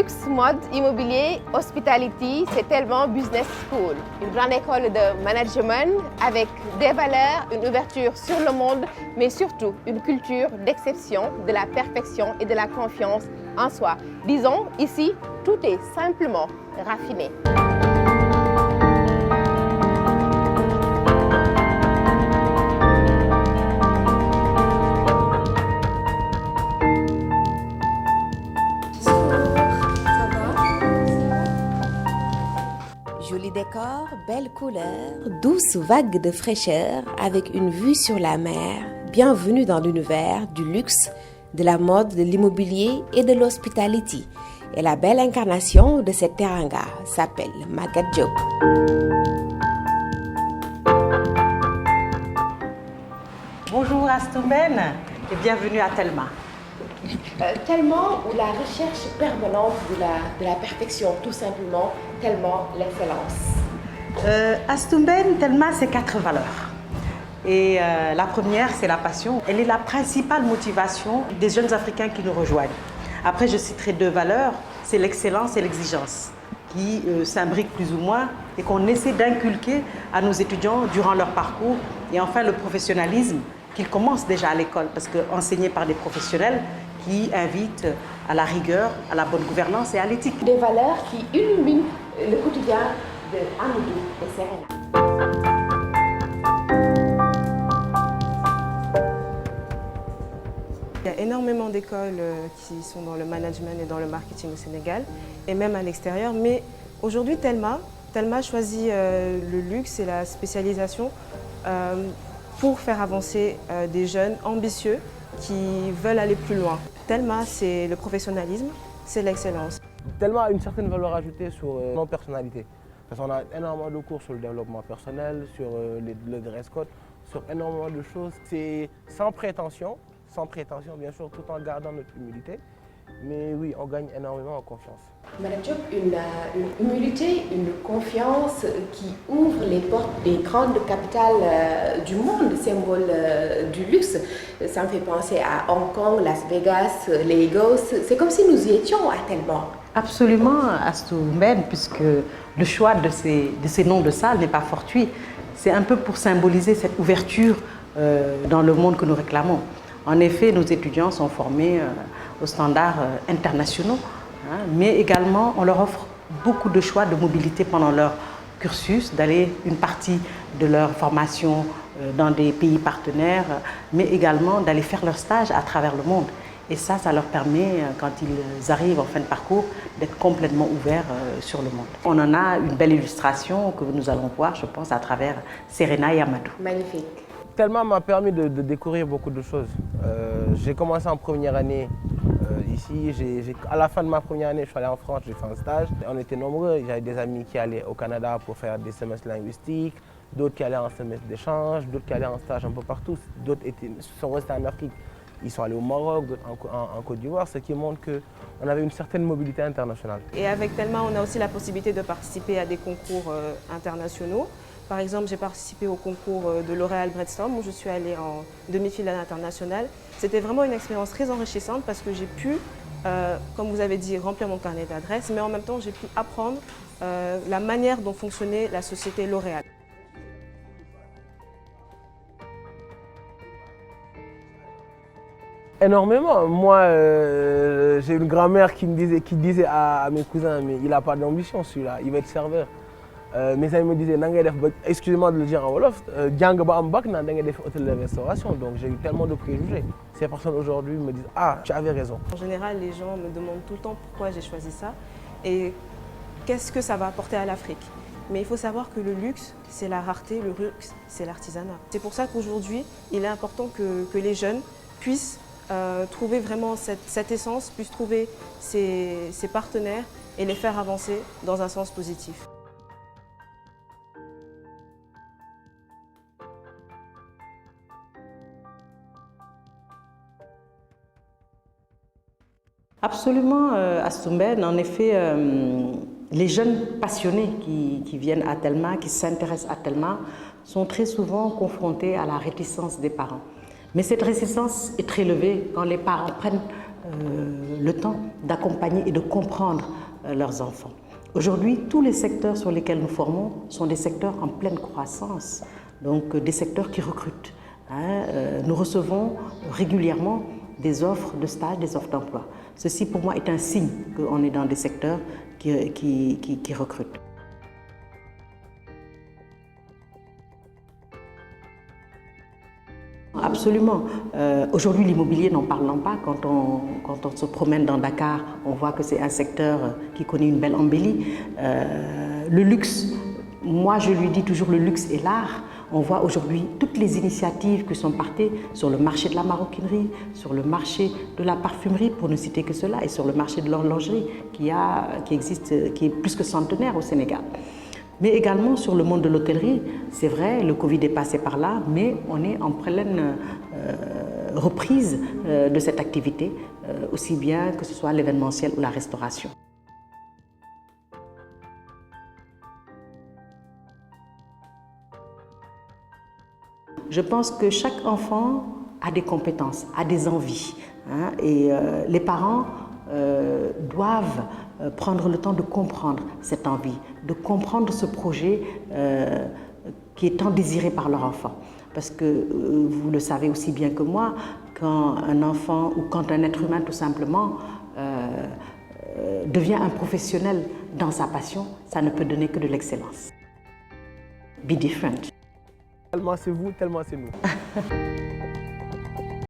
Luxe, mode, immobilier, hospitality, c'est tellement business school. Une grande école de management avec des valeurs, une ouverture sur le monde, mais surtout une culture d'exception, de la perfection et de la confiance en soi. Disons, ici, tout est simplement raffiné. Joli décor, belle couleur, douce vague de fraîcheur avec une vue sur la mer. Bienvenue dans l'univers du luxe, de la mode, de l'immobilier et de l'hospitality. Et la belle incarnation de cette teranga s'appelle Maguette Diop. Bonjour Astou Mbène et bienvenue à Telma. Tellement ou la recherche permanente de la perfection, tout simplement, tellement l'excellence. Astou Mbène, Telma, c'est 4 valeurs. Et la première, c'est la passion. Elle est la principale motivation des jeunes Africains qui nous rejoignent. Après, je citerai 2 valeurs, c'est l'excellence et l'exigence, qui s'imbriquent plus ou moins et qu'on essaie d'inculquer à nos étudiants durant leur parcours. Et enfin, le professionnalisme, qu'ils commencent déjà à l'école, parce qu'enseigné par des professionnels qui invitent à la rigueur, à la bonne gouvernance et à l'éthique. Des valeurs qui illuminent le quotidien de Amadou et Serena. Il y a énormément d'écoles qui sont dans le management et dans le marketing au Sénégal, et même à l'extérieur. Mais aujourd'hui, Telma choisit le luxe et la spécialisation pour faire avancer des jeunes ambitieux qui veulent aller plus loin. Telma, c'est le professionnalisme, c'est l'excellence. Telma a une certaine valeur ajoutée sur nos personnalités. Parce qu'on a énormément de cours sur le développement personnel, sur le dress code, sur énormément de choses. C'est sans prétention bien sûr, tout en gardant notre humilité. Mais oui, on gagne énormément en confiance. Madame Diop, une humilité, une confiance qui ouvre les portes des grandes capitales du monde, symbole du luxe. Ça me fait penser à Hong Kong, Las Vegas, Lagos. C'est comme si nous y étions à Telma. Absolument, Astou Mbène, puisque le choix de ces noms de salles n'est pas fortuit. C'est un peu pour symboliser cette ouverture dans le monde que nous réclamons. En effet, nos étudiants sont formés aux standards internationaux, mais également on leur offre beaucoup de choix de mobilité pendant leur cursus, d'aller une partie de leur formation dans des pays partenaires, mais également d'aller faire leur stage à travers le monde. Et ça leur permet, quand ils arrivent en fin de parcours, d'être complètement ouverts sur le monde. On en a une belle illustration que nous allons voir, je pense, à travers Serena et Amadou. Magnifique. Telma m'a permis de découvrir beaucoup de choses. J'ai commencé en première année ici. À la fin de ma première année, je suis allé en France, j'ai fait un stage. On était nombreux. J'avais des amis qui allaient au Canada pour faire des semestres linguistiques, d'autres qui allaient en semestre d'échange, d'autres qui allaient en stage un peu partout. D'autres sont restés en Afrique. Ils sont allés au Maroc, d'autres en Côte d'Ivoire, ce qui montre qu'on avait une certaine mobilité internationale. Et avec Telma, on a aussi la possibilité de participer à des concours internationaux. Par exemple, j'ai participé au concours de L'Oréal Brainstorm où je suis allée en demi-finale internationale. C'était vraiment une expérience très enrichissante parce que j'ai pu, comme vous avez dit, remplir mon carnet d'adresses, mais en même temps, j'ai pu apprendre la manière dont fonctionnait la société L'Oréal. Énormément. Moi, j'ai une grand-mère qui disait à mes cousins, mais il n'a pas d'ambition celui-là, il va être serveur. Mes amis me disaient, excusez-moi de le dire en Wolof, hôtel de restauration. Donc j'ai eu tellement de préjugés. Ces personnes aujourd'hui me disent, ah, tu avais raison. En général, les gens me demandent tout le temps pourquoi j'ai choisi ça et qu'est-ce que ça va apporter à l'Afrique. Mais il faut savoir que le luxe, c'est la rareté, le luxe, c'est l'artisanat. C'est pour ça qu'aujourd'hui, il est important que les jeunes puissent trouver vraiment cette essence, puissent trouver ses partenaires et les faire avancer dans un sens positif. Absolument, Astou Mbène. En effet, les jeunes passionnés qui viennent à Telma, qui s'intéressent à Telma, sont très souvent confrontés à la réticence des parents. Mais cette réticence est très élevée quand les parents prennent le temps d'accompagner et de comprendre leurs enfants. Aujourd'hui, tous les secteurs sur lesquels nous formons sont des secteurs en pleine croissance, donc des secteurs qui recrutent. Nous recevons régulièrement des offres de stage, des offres d'emploi. Ceci, pour moi, est un signe qu'on est dans des secteurs qui recrutent. Absolument. Aujourd'hui, l'immobilier, n'en parlons pas. Quand on se promène dans Dakar, on voit que c'est un secteur qui connaît une belle embellie. Le luxe, moi je lui dis toujours le luxe et l'art. On voit aujourd'hui toutes les initiatives qui sont portées sur le marché de la maroquinerie, sur le marché de la parfumerie, pour ne citer que cela, et sur le marché de l'horlogerie qui existe, qui est plus que centenaire au Sénégal. Mais également sur le monde de l'hôtellerie, c'est vrai, le Covid est passé par là, mais on est en pleine reprise de cette activité, aussi bien que ce soit l'événementiel ou la restauration. Je pense que chaque enfant a des compétences, a des envies, et les parents doivent prendre le temps de comprendre cette envie, de comprendre ce projet qui est tant désiré par leur enfant. Parce que vous le savez aussi bien que moi, quand un enfant ou quand un être humain tout simplement devient un professionnel dans sa passion, ça ne peut donner que de l'excellence. Be different. Tellement c'est vous, tellement c'est nous.